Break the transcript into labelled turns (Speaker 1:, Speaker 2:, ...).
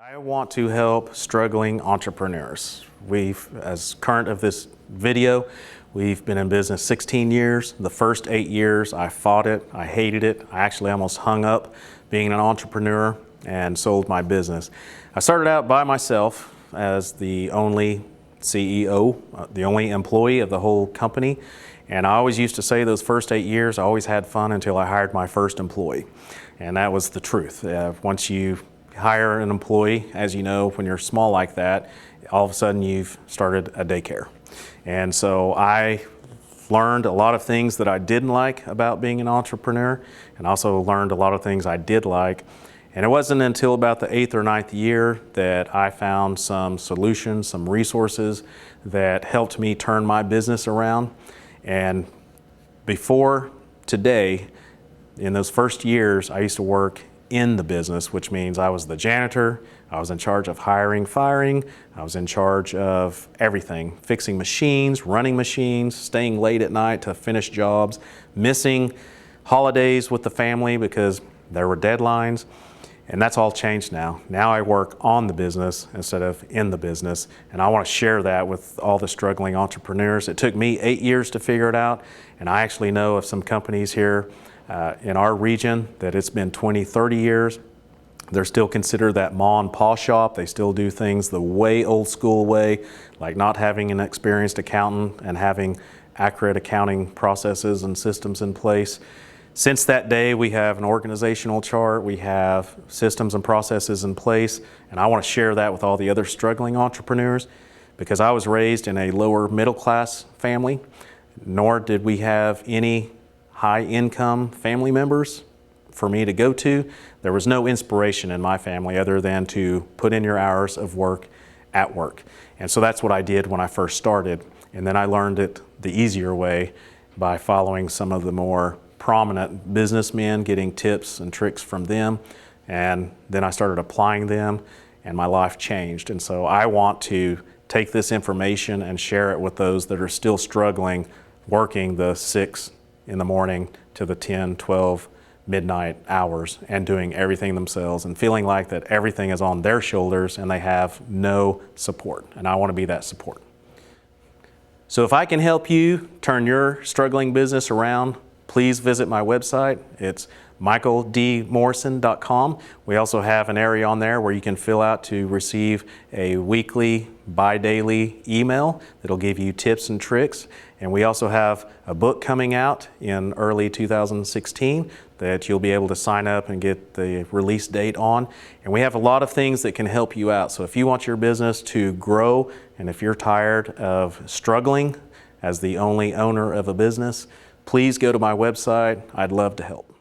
Speaker 1: I want to help struggling entrepreneurs. As current of this video, we've been in business 16 years. The first 8 years, I fought it, I hated it. I actually almost hung up being an entrepreneur and sold my business. I started out by myself as the only CEO, the only employee of the whole company. And I always used to say those first 8 years, I always had fun until I hired my first employee. And that was the truth. Once you hire an employee, as you know, when you're small like that, all of a sudden you've started a daycare. And so I learned a lot of things that I didn't like about being an entrepreneur, and also learned a lot of things I did like. And it wasn't until about the 8th or 9th year that I found some solutions, some resources that helped me turn my business around. And before today, in those first years, I used to work in the business, which means I was the janitor, I was in charge of hiring, firing, I was in charge of everything, fixing machines, running machines, staying late at night to finish jobs, missing holidays with the family because there were deadlines. And that's all changed now. Now I work on the business instead of in the business, and I want to share that with all the struggling entrepreneurs. It took me 8 years to figure it out, and I actually know of some companies here in our region that it's been 20, 30 years. They're still considered that ma and pa shop. They still do things the way old school way, like not having an experienced accountant and having accurate accounting processes and systems in place. Since that day, we have an organizational chart, we have systems and processes in place, and I want to share that with all the other struggling entrepreneurs because I was raised in a lower middle class family, nor did we have any high income family members for me to go to. There was no inspiration in my family other than to put in your hours of work at work. And so that's what I did when I first started. And then I learned it the easier way by following some of the more prominent businessmen, getting tips and tricks from them. And then I started applying them and my life changed. And so I want to take this information and share it with those that are still struggling, working the 6 in the morning to the 10, 12 midnight hours and doing everything themselves and feeling like that everything is on their shoulders and they have no support. And I want to be that support. So if I can help you turn your struggling business around, please visit my website. It's michaeldmorrison.com. We also have an area on there where you can fill out to receive a weekly, bi-daily email that'll give you tips and tricks. And we also have a book coming out in early 2016 that you'll be able to sign up and get the release date on. And we have a lot of things that can help you out. So if you want your business to grow, and if you're tired of struggling as the only owner of a business, please go to my website. I'd love to help.